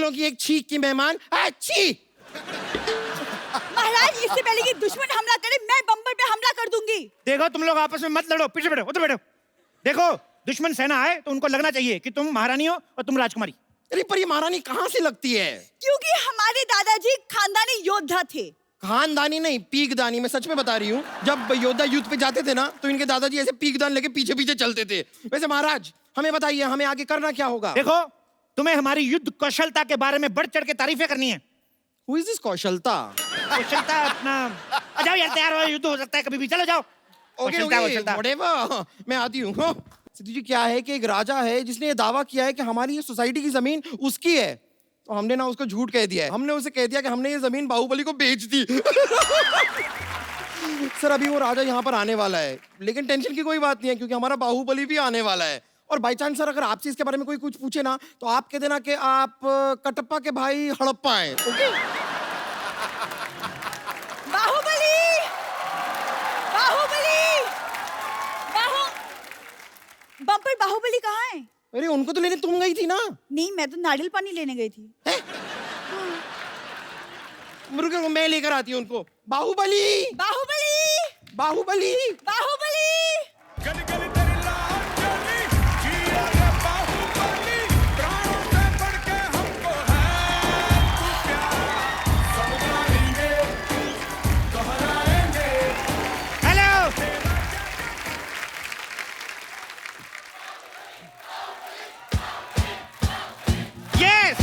मुगलों की एक छींक की मेहमान अच्छी। महाराज, इससे पहले कि दुश्मन हमला करे मैं बम्पर पे हमला कर दूंगी। देखो तुम लोग आपस में मत लड़ो, पीछे बैठो, उधर बैठो। देखो दुश्मन सेना आए तो उनको लगना चाहिए कि तुम महारानी हो और तुम राजकुमारी। अरे पर ये महारानी कहाँ से लगती है? क्योंकि हमारे दादाजी खानदानी योद्धा थे। खानदानी नहीं, पीकदानी। मैं सच में बता रही हूँ, जब योद्धा युद्ध पे जाते थे ना तो इनके दादाजी ऐसे पीकदान लेके पीछे पीछे चलते थे। वैसे महाराज हमें बताइए, हमें आगे करना क्या होगा? देखो तुम्हें हमारी युद्ध कौशलता के बारे में बढ़ चढ़ के तारीफें करनी है। Who is this कौशलता? कौशलता अपना जाओ यार, तैयार हो, युद्ध हो सकता है कभी भी, चलो जाओ। ओके whatever, मैं आती हूँ। सिद्धू जी, क्या है कि एक राजा है जिसने ये दावा किया है कि हमारी ये सोसाइटी की जमीन उसकी है, तो हमने ना उसको झूठ कह दिया है। हमने उसे कह दिया कि हमने ये जमीन बाहुबली को बेच दी। सर अभी वो राजा यहाँ पर आने वाला है, लेकिन टेंशन की कोई बात नहीं है क्योंकि हमारा बाहुबली भी आने वाला है। और बाई चांस सर अगर आपसे इसके बारे में कोई कुछ पूछे ना तो आप कह देना कि आप कटप्पा के भाई हड़प्पा हैं। ओके? बाहुबली, बाहुबली, बम्पर बाहुबली कहाँ है? अरे उनको तो लेने तुम गई थी ना। नहीं, मैं तो नारियल पानी लेने गई थी। रुको मैं लेकर आती हूँ उनको। बाहुबली, बाहुबली, बाहुबली, बाहुबली। गली गली तेरी लाल चली, जिया रे बाहुबली, प्राणों से बढ़ के हमको है तू प्यारा, सब मानेंगे, दोहराएंगे। हेलो, यस,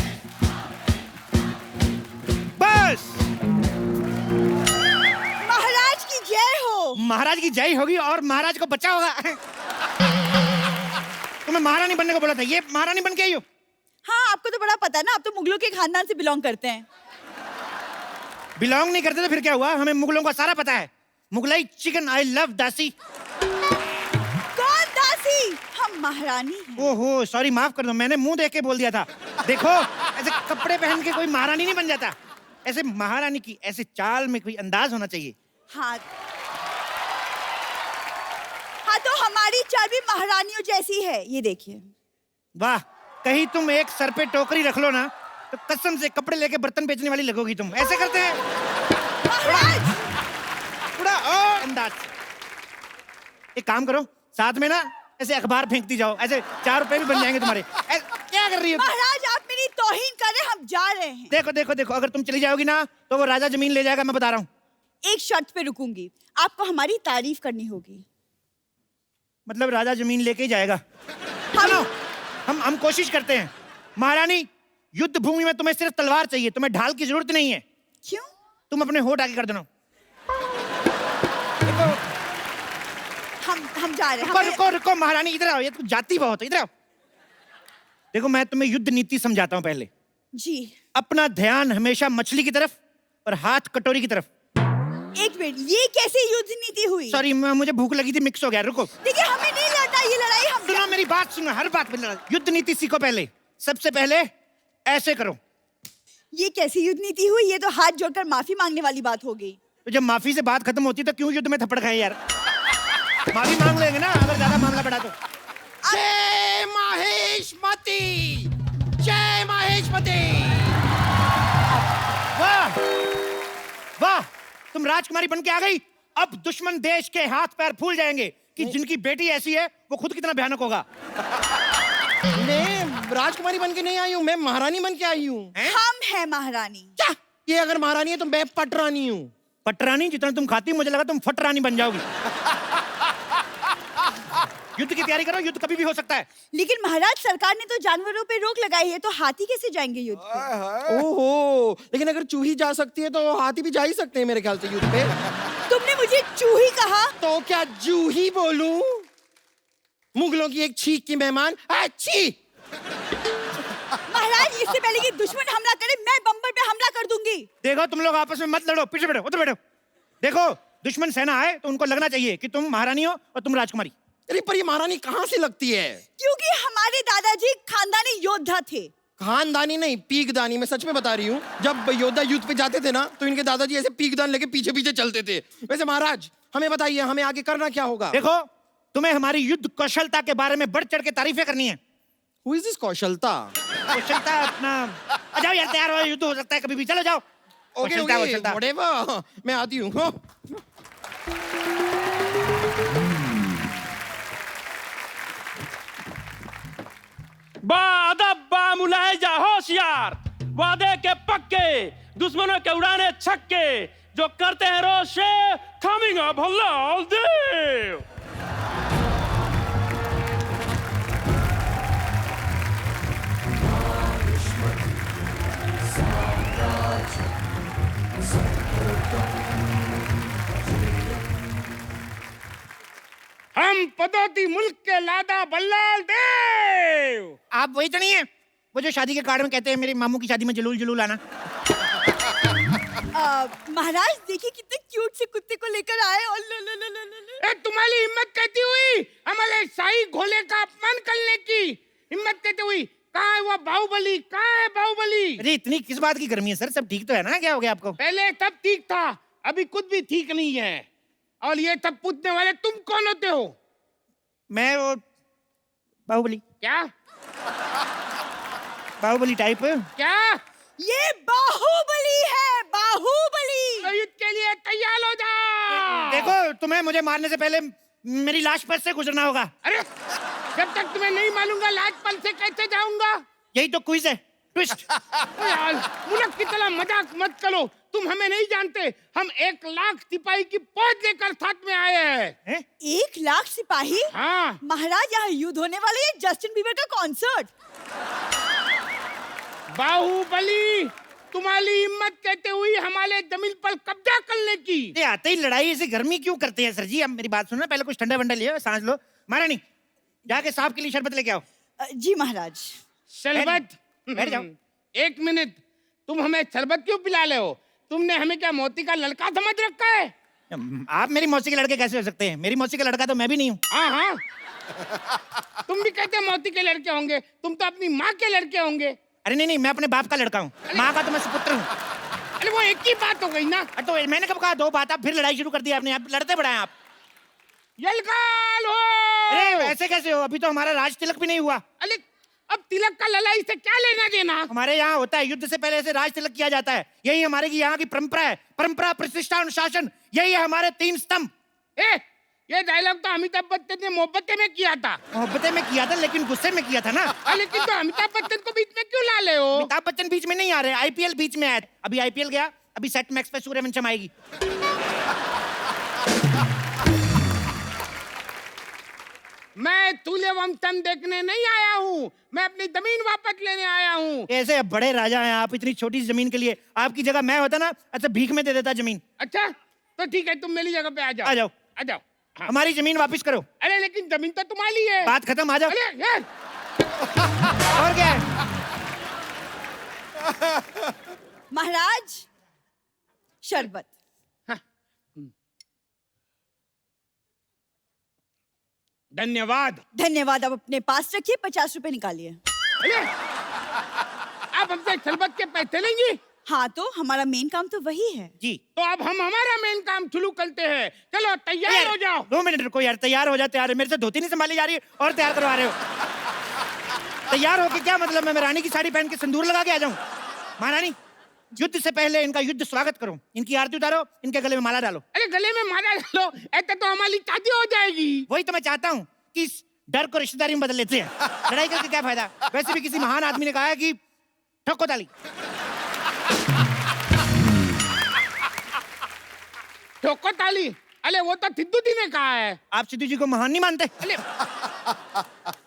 बस। महाराज की जय हो। महाराज की जय होगी और महाराज को बच्चा होगा। तुम्हें महारानी बनने को बोला था, ये महारानी बन के आई हो। हाँ, आपको तो बड़ा पता है ना, आप तो मुगलों के खानदान से बिलोंग करते हैं। बिलोंग नहीं करते तो फिर क्या हुआ, हमें मुगलों का सारा पता है। मुगलाई चिकन, आई लव दासी। कौन दासी? हम महारानी हैं। ओहो सॉरी, माफ कर दो, मैंने मुंह देख के बोल दिया था। देखो ऐसे कपड़े पहन के कोई महारानी नहीं बन जाता। ऐसे महारानी की ऐसे चाल में कोई अंदाज होना चाहिए। हाँ, हाँ तो हमारी चाल भी महारानियों जैसी है, ये देखिए। वाह, कहीं तुम एक सर पे टोकरी रख लो ना तो कसम से कपड़े लेके बर्तन बेचने वाली लगोगी तुम। ऐसे करते हैं महाराज, थोड़ा और अंदाज से। एक काम करो, साथ में ना ऐसे अखबार फेंकती जाओ, ऐसे 4 रुपए भी बन जाएंगे तुम्हारे। क्या कर रही हो? महाराज आप मेरी तौहीन कर रहे हैं, हम जा रहे हैं। देखो देखो देखो, अगर तुम चली जाओगी ना तो वो राजा जमीन ले जाएगा, मैं बता रहा हूँ। एक शर्त पे रुकूंगी, आपको हमारी तारीफ करनी होगी। मतलब राजा जमीन लेके ही जाएगा। हम हम कोशिश करते हैं। महारानी, युद्ध भूमि में तुम्हें सिर्फ तलवार चाहिए, तुम्हें ढाल की जरूरत नहीं है। क्यों? तुम अपने होठ आगे कर देना। हम जा रहे हैं। रुको रुको रुको महारानी, इधर आओ, ये तो जाती बहुत है, इधर आओ। देखो मैं तुम्हें युद्ध नीति समझाता हूँ पहले। जी। अपना ध्यान हमेशा मछली की तरफ और हाथ कटोरी की तरफ। एक मिनट, ये कैसे युद्ध नीति हुई? सॉरी, मुझे भूख लगी थी, मिक्स हो गया। रुको, देखिए हमें नहीं लड़ना, ये लड़ाई हम। सुनो मेरी बात, सुनो, हर बात पे लड़ा। युद्ध नीति सीखो पहले। सबसे पहले ऐसे करो। ये कैसी युद्ध नीति हुई? ये तो हाथ जोड़कर माफी मांगने वाली बात हो गई। तो जब माफी से बात खत्म होती तो क्यों युद्ध में थप्पड़ खाए यार? माफी मांग लेंगे ना अगर ज्यादा मामला बढ़ा तो। जय माहेशमती, जय माहेशमती। वाह वाह, तुम राजकुमारी बन के आ गई। अब दुश्मन देश के हाथ पैर फूल जाएंगे कि जिनकी बेटी ऐसी है वो खुद कितना भयानक होगा। मैं राजकुमारी बन के नहीं आई हूँ, मैं महारानी बन के आई हूँ। हम हैं महारानी। क्या? ये अगर महारानी है तो मैं पटरानी हूँ। पटरानी? जितना तुम खाती मुझे लगा तुम फटरानी बन जाओगी। युद्ध की तैयारी करो, युद्ध कभी भी हो सकता है। लेकिन महाराज, सरकार ने तो जानवरों पे रोक लगाई है, तो हाथी कैसे जाएंगे युद्ध पे? ओहो, लेकिन अगर चूही जा सकती है तो हाथी भी जा ही सकते हैं मेरे ख्याल से युद्ध पे। तुमने मुझे चूही कहा? तो क्या जूही बोलूं? मुगलों की एक छींक की मेहमान अच्छी। महाराज, इससे पहले कि दुश्मन हमला करे मैं बम्पर पे हमला कर दूंगी। देखो तुम लोग आपस में मत लड़ो, पीछे बैठो, उधर बैठो। देखो दुश्मन सेना आए तो उनको लगना चाहिए कि तुम महारानी हो और तुम राजकुमारी। अरे पर ये महारानी कहाँ से लगती है? क्योंकि हमारे दादाजी खानदानी योद्धा थे। खानदानी नहीं, पीकदानी। मैं सच में बता रही हूँ, जब योद्धा युद्ध पे जाते थे ना तो इनके दादाजी ऐसे पीकदान लेके पीछे पीछे चलते थे। वैसे महाराज हमें बताइए, हमें आगे करना क्या होगा? देखो तुम्हें हमारी युद्ध कौशलता के बारे में बढ़ चढ़ के तारीफें करनी है। Who is this कौशलता? कौशलता अपना जाओ यार, तैयार हो, युद्ध हो सकता है कभी भी, चलो जाओ। वो ओके चलता है, वो ओके चलता है। व्हाटएवर, मैं आती हूँ हाँ। बादब बा मुलाहिजा होशियार, वादे के पक्के, दुश्मनों के उड़ाने छक्के, जो करते हैं रोशे, कमिंग अप हल्लाल देव। हम पदोती मुल्क के लादा बल्लाल देव। आप वही तो नहीं है वो जो शादी के कार्ड में कहते हैं मेरे मामू की शादी में जलूल जलूल आना? महाराज देखिए कितने क्यूट से कुत्ते को लेकर आए और लो लो लो लो लो लो। ए, तुम्हारी हिम्मत कहती हुई हमारे शाही घोड़े का अपमान करने की हिम्मत कहती हुई, कहाँ है वो बाहुबली, कहाँ है बाहुबली? अरे इतनी किस बात की गर्मी है सर, सब ठीक तो है ना? क्या हो गया आपको? पहले तब ठीक था, अभी कुछ भी ठीक नहीं है। और ये तब पूछने वाले तुम कौन होते हो? मैं वो बाहुबली, क्या बाहुबली टाइप। क्या? ये बाहुबली है, बाहुबली। तो युद्ध के लिए तैयार हो जाओ। देखो तुम्हें मुझे मारने से पहले मेरी लाश पर से गुजरना होगा। अरे जब तक तुम्हें नहीं मालूंगा लाज पल से कैसे जाऊंगा? यही तो क्विज है, ट्विस्ट। ओ यार, मुल्क की तरह मजाक मत करो, तुम हमें नहीं जानते। हम 1 लाख सिपाही की फौज लेकर साथ में आए हैं। 1 लाख सिपाही? हाँ। महाराज यहाँ युद्ध होने वाले है, जस्टिन बीबर का कॉन्सर्ट। बाहुबली, तुम्हारी हिम्मत कहते हुई हमारे जमीन पर कब्जा करने की। ये आते ही लड़ाई ऐसी गर्मी क्यों करते हैं सर जी? अब मेरी बात सुनो, पहले कुछ ठंडा वंडा लियो, सांस लो। महारानी जाके सांप के लिए शरबत लेके आओ। जी महाराज। शरबत? बैठ जाओ। 1 मिनट, तुम हमें शरबत क्यों पिला रहे हो? तुमने हमें क्या मोती का लड़का समझ रखा है? आप मेरी मौसी के लड़के कैसे हो सकते हैं? मेरी मौसी का लड़का तो मैं भी नहीं हूँ। हाँ हाँ, तुम भी कहते मोती के लड़के होंगे, तुम तो अपनी माँ के लड़के होंगे। अरे नहीं नहीं, मैं अपने बाप का लड़का हूँ, माँ का तो मैं सुपुत्र हूँ। अरे वो एक ही बात हो गई ना। तो मैंने कब कहा 2 बात? आप फिर लड़ाई शुरू कर दी आपने, आप लड़ते बढ़ाए आप। यलकाल हो। अरे वैसे कैसे हो? अभी तो हमारा राज तिलक भी नहीं हुआ। अरे अब तिलक का लड़ाई से क्या लेना देना? हमारे यहाँ होता है, युद्ध से पहले से राज तिलक किया जाता है। यही हमारे की यहाँ की परंपरा है। परंपरा, प्रतिष्ठा, अनुशासन, यही है हमारे 3 स्तंभ। ये डायलॉग तो अमिताभ बच्चन ने मोहब्बतें में किया था। मोहब्बतें में किया था लेकिन गुस्से में किया था ना। लेकिन तो अमिताभ बच्चन को बीच में क्यों ला ले हो? अमिताभ बच्चन बीच में नहीं आ रहे, आईपीएल बीच में आया। अभी आईपीएल गया, अभी सेट मैक्स पे सूर्यवंशम आएगी। मैं सूर्यवंशम देखने नहीं आया हूँ, मैं अपनी जमीन वापस लेने आया हूँ। ऐसे बड़े राजा हैं आप, इतनी छोटी सी जमीन के लिए। आपकी जगह मैं होता ना, अच्छा भीख में दे देता जमीन। अच्छा तो ठीक है, तुम मेरी जगह पे आ जाओ। आ जाओ। आ जाओ। हाँ। हमारी जमीन वापस करो। अरे लेकिन जमीन तो तुम्हारी है। बात खत्म, आ जाओ। अरे यार, और क्या है? महाराज शरबत। धन्यवाद। धन्यवाद, आप अपने पास रखिए, 50 रुपए निकालिए। अरे आप हमसे शरबत के पैसे लेंगी? हाँ तो हमारा मेन काम तो वही है। जी तो अब हम हमारा मेन काम शुरू करते हैं। चलो तैयार हो जाओ। 2 मिनट रुको यार, तैयार हो जा। तैयार है, मेरे से धोती नहीं संभाली जा रही है और तैयार करवा रहे हो। तैयार होके क्या मतलब? मैं रानी की साड़ी पहन के सिंदूर लगा के आ जाऊं? महारानी, युद्ध से पहले इनका युद्ध स्वागत करो, इनकी आरती उतारो, इनके गले में माला डालो। अरे गले में माला डालो, ऐसे तो हमारी शादी हो जाएगी। वही तो मैं चाहता हूँ कि इस डर को रिश्तेदारी में बदल लेते हैं। लड़ाई करके क्या फायदा? वैसे भी किसी महान आदमी ने कहा है कि ठोको ताली। ठोको ताली? अरे वो तो सिद्धू जी ने कहा है। आप सिद्धू जी को महान नहीं मानते? अरे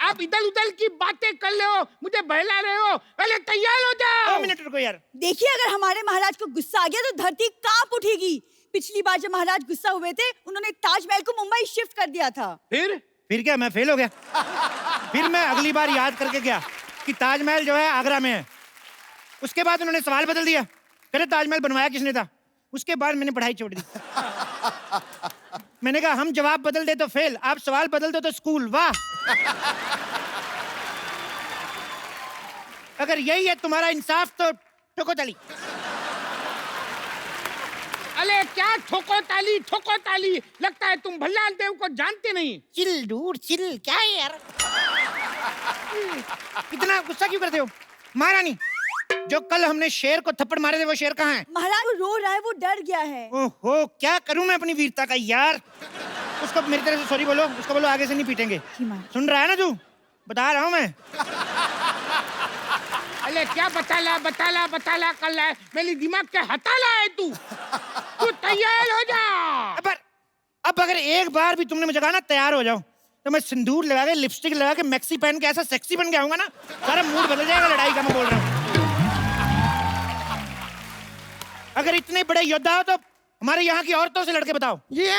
आप इधर उधर की बातें कर रहे हो, मुझे बहला रहे हो। अरे तैयार हो जाओ। 2 मिनट रुको यार। देखिए अगर हमारे महाराज को गुस्सा आ गया तो धरती कांप उठेगी। पिछली बार जब महाराज गुस्सा हुए थे, उन्होंने ताजमहल को मुंबई शिफ्ट कर दिया था। फिर क्या मैं फेल हो गया? फिर मैं अगली बार याद करके गया कि ताजमहल जो है आगरा में है। उसके बाद उन्होंने सवाल बदल दिया, कहते ताजमहल बनवाया किसने था? उसके बाद मैंने पढ़ाई छोड़ दी। मैंने कहा हम जवाब बदल दे तो फेल, आप सवाल बदल दो तो स्कूल। वाह! अगर यही है तुम्हारा इंसाफ तो ठोको ताली। अरे क्या ठोको ताली, ठोको ताली? लगता है तुम भल्लाल देव को जानते नहीं। चिल डूड चिल, क्या है यार? इतना गुस्सा क्यों करते हो? महारानी जो कल हमने शेर को थप्पड़ मारे थे वो शेर कहाँ है? महाराज वो रो रहा है, वो डर गया है। ओहो, क्या करूं मैं अपनी वीरता का यार। उसको मेरी तरफ से सॉरी बोलो, उसको बोलो आगे से नहीं पीटेंगे। सुन रहा है ना तू? बता रहा हूँ मैं। अरे क्या बताला कर रहा है, मेरी दिमाग के हटाला है तू। तू तैयार हो जा। अब अगर एक बार भी तुमने मुझे कहा ना तैयार हो जाओ, तो मैं सिंदूर लगा के, लिपस्टिक लगा के, मैक्सी पहन के ऐसा सेक्सी बन के आऊंगा ना, सारा मूड बदल जाएगा लड़ाई का। मैं बोल रहा हूँ, अगर इतने बड़े योद्धा हो तो हमारे यहाँ की औरतों से लड़के बताओ। नहीं,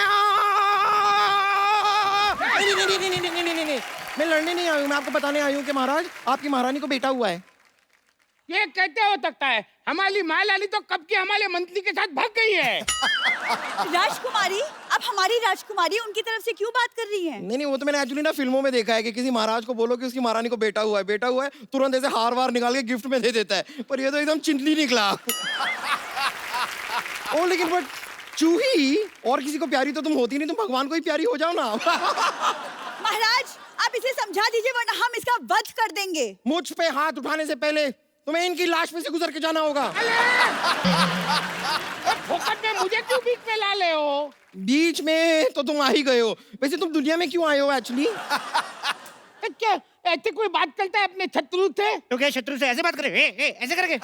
मैं लड़ने नहीं आई हूँ, मैं आपको बताने आई हूँ कि महाराज आपकी महारानी को बेटा हुआ है। ये कैसे हो सकता है? हमारी महारानी तो कब की हमारे मंत्री के साथ भाग गई है। राजकुमारी, अब हमारी राजकुमारी उनकी तरफ से क्यों बात कर रही है? नहीं, वो तो मैंने एक्चुअली ना फिल्मों में देखा है कि किसी महाराज को बोलो कि उसकी महारानी को बेटा हुआ है, तुरंत ऐसे हार वार निकाल के गिफ्ट में दे देता है। पर ये तो एकदम चिंटली निकला। ओ लेकिन बट चूही और किसी को प्यारी तो तुम होती नहीं, तुम भगवान को ही प्यारी हो जाओ ना। महाराज आप इसे समझा दीजिए वरना हम इसका वध कर देंगे। मुझ पे हाथ उठाने से पहले तुम्हें इनकी लाश में से गुजर के जाना होगा। फोकट में मुझे क्यों बीच में ला ले हो? बीच में तो तुम आ ही गए हो। वैसे तुम दुनिया में क्यों आए हो एक्चुअली? क्या ऐसे कोई बात करता है अपने शत्रु से? तो क्या शत्रु से ऐसे बात करे? ऐसे करके?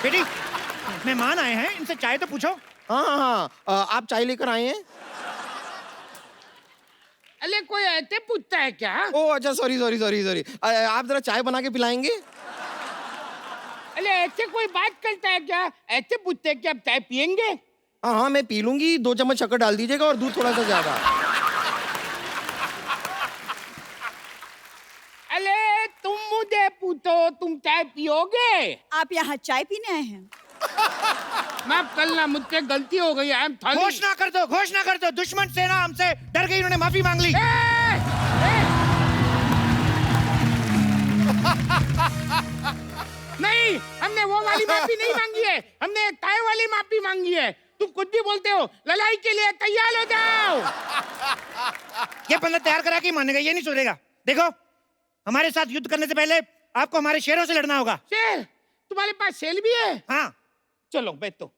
बेटी मेहमान आए हैं, इनसे चाय तो पूछो। हाँ, आप चाय लेकर आए हैं? अरे कोई ऐसे पूछता है क्या? ओ अच्छा, सॉरी। आप जरा चाय बना के पिलाएंगे? अरे ऐसे कोई बात करता है क्या? ऐसे पूछते हैं कि आप चाय पियेंगे? हाँ, मैं पी लूंगी। 2 चम्मच शक्कर डाल दीजिएगा और दूध थोड़ा सा ज्यादा। अरे तुम मुझे पूछो, तुम चाय पियोगे? आप यहाँ चाय पीने आए हैं? माफ करना, मुझसे गलती हो गई। I am sorry. घोषणा कर दो, दुश्मन सेना हमसे डर गई, उन्होंने माफी मांग ली। नहीं, हमने वो वाली माफी नहीं मांगी है, हमने चाय वाली माफी मांगी है। तुम कुछ भी बोलते हो। लड़ाई के लिए तैयार हो जाओ। ये बंदा तैयार करा के मानेगा, ये नहीं सुधरेगा। देखो, हमारे साथ युद्ध करने से पहले आपको हमारे शेरों से लड़ना होगा। शेर? तुम्हारे पास शेर भी है? हाँ, चलो बैठो।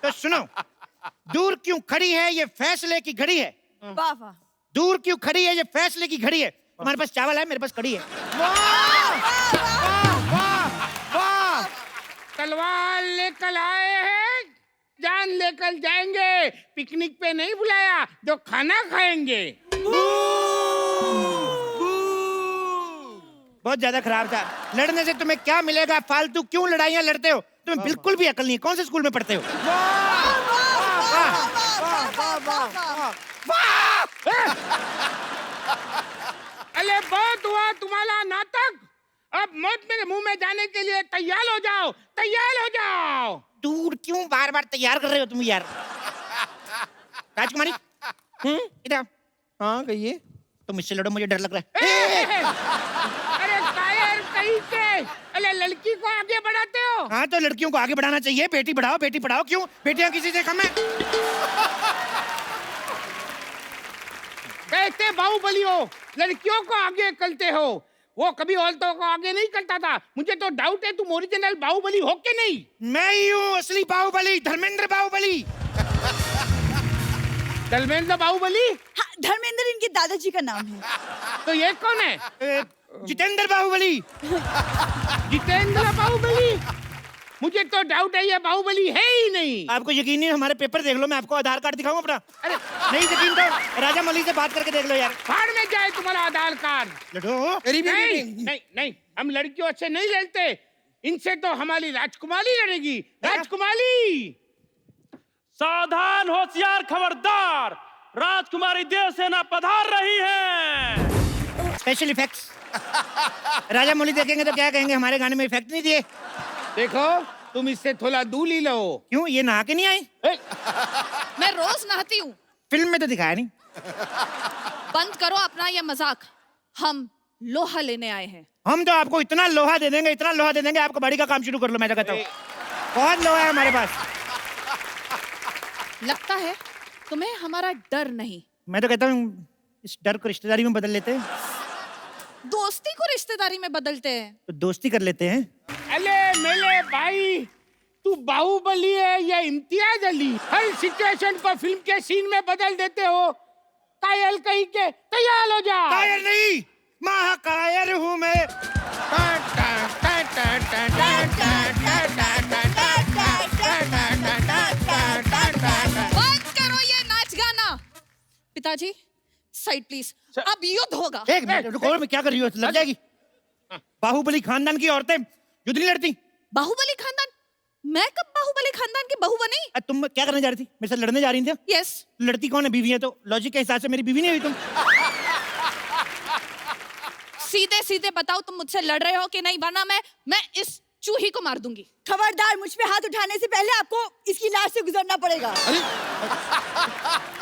तो सुनो, दूर क्यों खड़ी है ये फैसले की घड़ी है। वाह वाह। दूर क्यों खड़ी है ये फैसले की घड़ी है। हमारे पास चावल है, मेरे पास कड़ी है। तलवार लेकर आए हैं, जान लेकर जाएंगे। पिकनिक पे नहीं बुलाया जो खाना खाएंगे। बहुत ज्यादा खराब था। लड़ने से तुम्हें क्या मिलेगा? फालतू क्यों लड़ाइयाँ लड़ते हो? तुम्हें बिल्कुल भी अकल नहीं है। कौन से स्कूल में पढ़ते हो? अरे बहुत हुआ तुम्हारा नाटक। अब मौत मेरे मुंह में जाने के लिए तैयार हो जाओ, तैयार हो जाओ। दूर क्यों बार बार तैयार कर रहे हो तुम यार? राजकुमारी, इधर। हाँ कहिए। तुम इससे लड़ो, मुझे डर लग रहा है। अरे कायर कहीं के। अरे लड़की को आगे बढ़ाते हो। हाँ, तो लड़कियों को आगे बढ़ाना चाहिए। बेटी बढ़ाओ, बेटी पढ़ाओ। क्यों? बेटियां किसी से कम है? कैसे बाहुबली हो, लड़कियों को आगे करते हो। वो कभी औरतों को आगे नहीं करता था। मुझे तो डाउट है तुम ओरिजिनल बाहुबली हो के नहीं। मैं ही हूँ असली बाहुबली, धर्मेंद्र बाहुबली। धर्मेंद्र बाहुबली? हाँ, धर्मेंद्र इनके दादाजी का नाम है। तो ये कौन है? जितेंद्र बाहुबली। जितेंद्र बाहुबली? मुझे तो डाउट है ये बाहुबली है ही नहीं। आपको यकीन नहीं? हमारे पेपर देख लो, मैं आपको आधार कार्ड दिखाऊं अपना। अरे नहीं यकीन तो राजा मौली से बात करके देख लो यार। फाड़ में जाए तुम्हारा आधार कार्ड। लड़ो। नहीं, हम लड़कियों से नहीं लड़ते। इनसे तो हमारी राजकुमारी लड़ेगी। राजकुमारी! सावधान, होशियार, खबरदार, राजकुमारी देवसेना पधार रही है। Special effects. राजा मौली देखेंगे तो क्या कहेंगे, हमारे गाने में इफेक्ट नहीं दिए। देखो, तुम इससे थोड़ा दूर ही लो। क्यों? ये नहा के नहीं आई? मैं रोज नहाती हूँ। फिल्म में तो दिखाया नहीं। बंद करो अपना ये मजाक। हम लोहा लेने आए हैं। हम तो आपको इतना लोहा दे देंगे, इतना लोहा दे देंगे, आपको बाड़ी का काम शुरू कर लो। मैं तो कहता हूँ बहुत लोहा है हमारे पास। लगता है तुम्हें हमारा डर नहीं। मैं तो कहता हूँ इस डर को रिश्तेदारी में बदल लेते हैं। दोस्ती को रिश्तेदारी में बदलते हैं। तो दोस्ती कर लेते हैं। अले मेरे भाई, तू बाहुबली है या इम्तियाज अली? हर सिचुएशन को फिल्म के सीन में बदल देते हो। कायल कहीं के, तैयार हो जा। कायर नहीं, महाकायर हूँ मैं। बंद करो ये नाच गाना। पिताजी साइड प्लीज, अब युद्ध होगा। एक मिनट रुको, मैं क्या कर रही हो? लग जाएगी। बाहुबली खानदान की औरतें युद्ध नहीं लड़ती। बाहुबली खानदान? मैं कब बाहुबली खानदान की बहू बनी? तुम क्या करने जा रही थी? मेरे साथ लड़ने जा रही थी? यस। लड़ती कौन है? बीवी है तो लॉजिक के हिसाब से मेरी बीवी नहीं हुई तुम। सीधे सीधे बताओ तुम मुझसे लड़ रहे हो कि नहीं, वरना मैं इस चूही को मार दूंगी। खबरदार, मुझ पे हाथ उठाने से पहले आपको इसकी लाश से गुजरना पड़ेगा।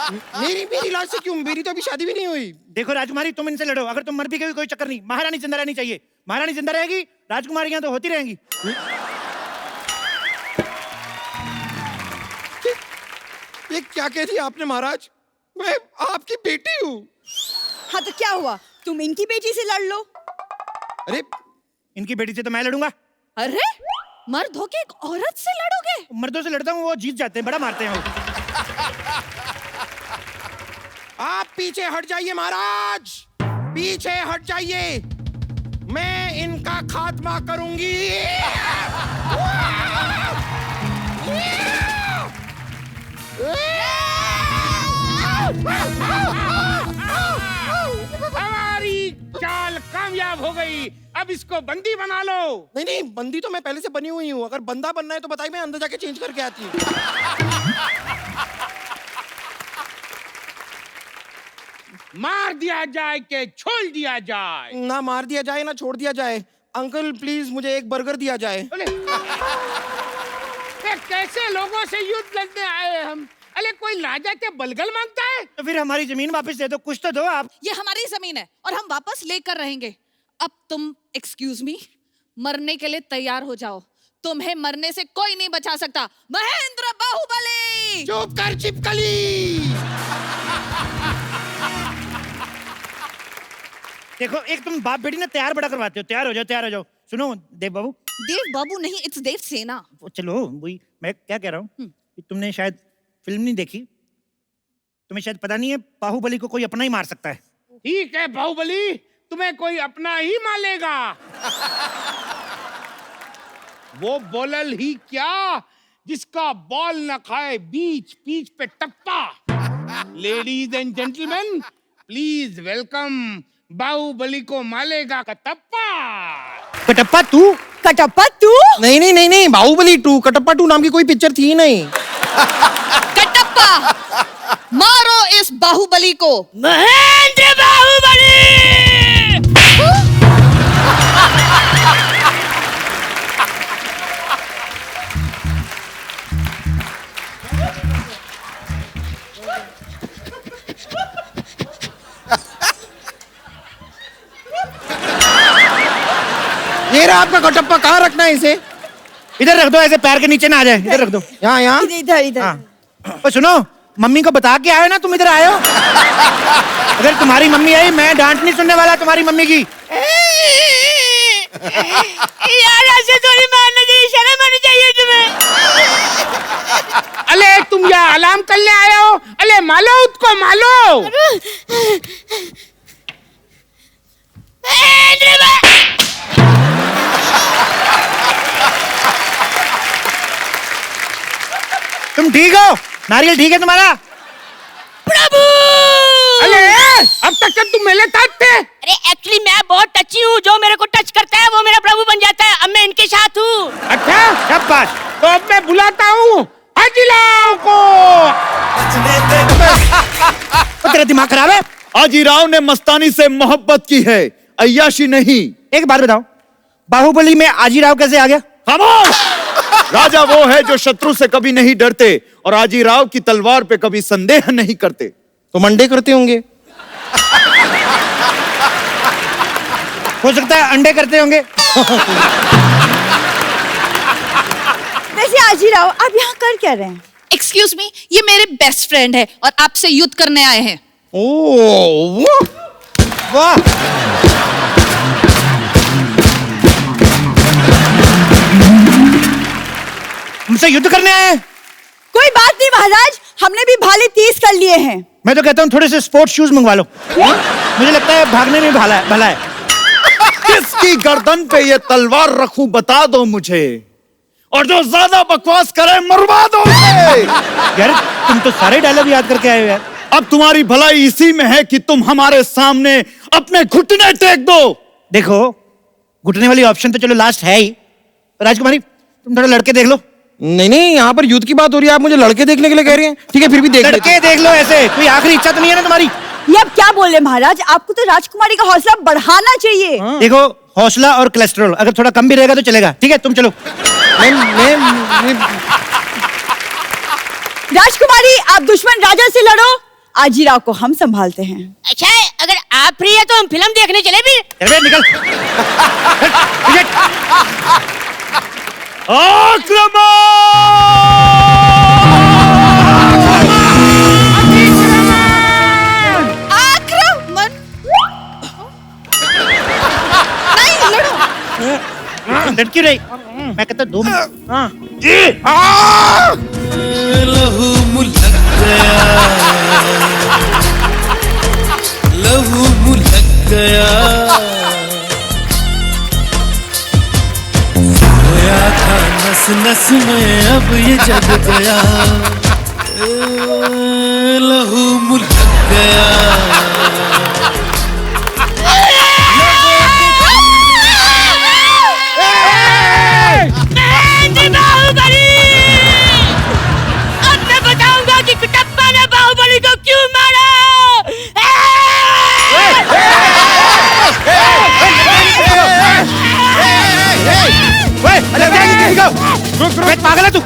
अरे मेरी लाश से क्यों? मेरी तो अभी शादी भी नहीं हुई। देखो राजकुमारी, तुम इनसे लड़ो, अगर तुम मर भी गई कोई चक्कर नहीं, महारानी जिंदा रहनी चाहिए। महारानी जिंदा रहेगी, राजकुमारियां तो होती रहेंगी। ये क्या कह दिया आपने महाराज? मैं आपकी बेटी हूँ। हाँ तो क्या हुआ, तुम इनकी बेटी से लड़ लो। अरे इनकी बेटी से तो मैं लड़ूंगा। अरे मर्द होके एक औरत से लड़ोगे? मर्दों से लड़ता हूँ, वो जीत जाते हैं, बड़ा मारते हैं वो। आप पीछे हट जाइए महाराज, पीछे हट जाइए। मैं इनका खात्मा करूंगी। हमारी चाल कामयाब हो गई। अब इसको बंदी बना लो। नहीं नहीं, बंदी तो मैं पहले से बनी हुई हूँ। अगर बंदा बनना है तो बताइए, मैं अंदर जाके चेंज करके आती हूँ। मार दिया जाए के छोड़ दिया जाए? ना मार दिया जाए ना छोड़ दिया जाए। अंकल प्लीज मुझे एक बर्गर दिया जाए। बोले, ये कैसे लोगों से युद्ध लड़ने आए हम? अरे कोई राजा के बलगल मांगता है? तो फिर हमारी जमीन वापस दे दो, कुछ तो दो आप। ये हमारी जमीन है और हम वापस लेकर रहेंगे। अब तुम एक्सक्यूज मी, मरने के लिए तैयार हो जाओ। तुम्हें मरने से कोई नहीं बचा सकता। महेंद्र बाहुबली! चुप कर चिपकली। देखो, एक तुम बाप बेटी ना तैयार बड़ा करवाते हो। तैयार हो जाओ, तैयार हो जाओ। सुनो देव बाबू। देव बाबू नहीं, इट्स देव सेना। चलो वही मैं क्या कह रहा हूँ कि तुमने शायद फिल्म नहीं देखी, तुम्हें शायद पता नहीं है बाहुबली को कोई अपना ही मार सकता है। ठीक है बाहुबली, तुम्हें कोई अपना ही मारेगा। वो बोलल ही क्या जिसका बॉल न खाए बीच पीच पे टप्पा। Ladies and gentleman, please welcome Baahubali को मालेगा कटप्पा। कटप्पा तू? कटप्पा तू? नहीं नहीं नहीं नहीं, बाहुबली 2, कटप्पा 2 नाम की कोई पिक्चर थी नहीं। कटप्पा, मारो इस बाहुबली को। महेंद्र बाहुबली! ये रहा आपका कटप्पा। कहाँ रखना है इसे? इधर रख दो, ऐसे पैर के नीचे ना आ जाए। इधर रख दो। यहाँ यहाँ। इधर इधर। हाँ। और सुनो, मम्मी को बता के आए ना तुम इधर आए हो। अगर तुम्हारी मम्मी आई, मैं डांट नहीं सुनने वाला तुम्हारी मम्मी की। यार ऐसे थोड़ी मारने की शर्म आनी चाहिए तुम्हें। अले तुम यहाँ अलार्म करने आए हो? अले मालो उसको, मालो। तुम ठीक हो? नारियल ठीक है तुम्हारा? प्रभु! अले अब तक तुम मेरे साथ थे। अरे एक्चुअली मैं बहुत टची हूँ, जो मेरे को टच करता है वो मेरा प्रभु बन जाता है। अब मैं इनके साथ हूँ। अच्छा, शाबाश। तो अब मैं बुलाता हूँ हाजीराव को। तेरा दिमाग खराब है? हाजीराव ने मस्तानी से मोहब्बत की है, अय्याशी नहीं। एक बात बताओ, बाहुबली में आजीराव कैसे आ गया? खामोश! राजा वो है जो शत्रु से कभी नहीं डरते और हाजीराव की तलवार पे कभी संदेह नहीं करते। तो मंडे करते होंगे। हो सकता है अंडे करते होंगे। वैसे आजीराव, आप यहाँ कर क्या रहे हैं? एक्सक्यूज मी, ये मेरे बेस्ट फ्रेंड है और आपसे युद्ध करने आए हैं। ओह वाह! हमसे युद्ध करने आए हैं? कोई बात नहीं महाराज, हमने भी भाले 30 कर लिए हैं। मैं तो कहता हूँ थोड़े से स्पोर्ट्स शूज मंगवा लो। मुझे लगता है भागने में भला है। किसकी गर्दन पे ये तलवार रखूं बता दो मुझे, और जो ज्यादा बकवास करे मरवा दो उसे। यार तुम तो सारे डायलॉग याद करके आए हो यार। अब तुम्हारी भलाई इसी में है कि तुम हमारे सामने अपने घुटने टेक दो। देखो घुटने वाली ऑप्शन तो चलो लास्ट है ही। राजकुमारी तुम थोड़ा लड़के देख लो। नहीं नहीं, यहाँ पर युद्ध की बात हो रही है, आप मुझे लड़के देखने के लिए कह रही हैं? ठीक है फिर भी देख लेते लड़के हैं। देख लो, ऐसे कोई आखिरी इच्छा तो नहीं है ना तुम्हारी? ये अब क्या बोल रहे महाराज, आपको तो राजकुमारी का हौसला बढ़ाना चाहिए। देखो हौसला और कोलेस्ट्रॉल अगर थोड़ा कम भी रहेगा तो चलेगा। ठीक है तुम चलो। मैं राजकुमारी आप दुश्मन राजा से लड़ो, आजीराव को हम संभालते हैं। अच्छा है, अगर आप फ्री है तो हम फिल्म देखने चले फिर। चल बे, निकल। आक्रमण। नहीं लड़ो। लड़की रही, मैं कहता 2 मिनट। हाँ लहू मुलक गया, लहू मुलक गया, खोया था नस नस में अब ये जग गया, लहू मुलक गया। महेंद्र बाहुबली, अब मैं बताऊंगा कि कटप्पा ने बाहुबली को क्यों मारा। पागल है तू?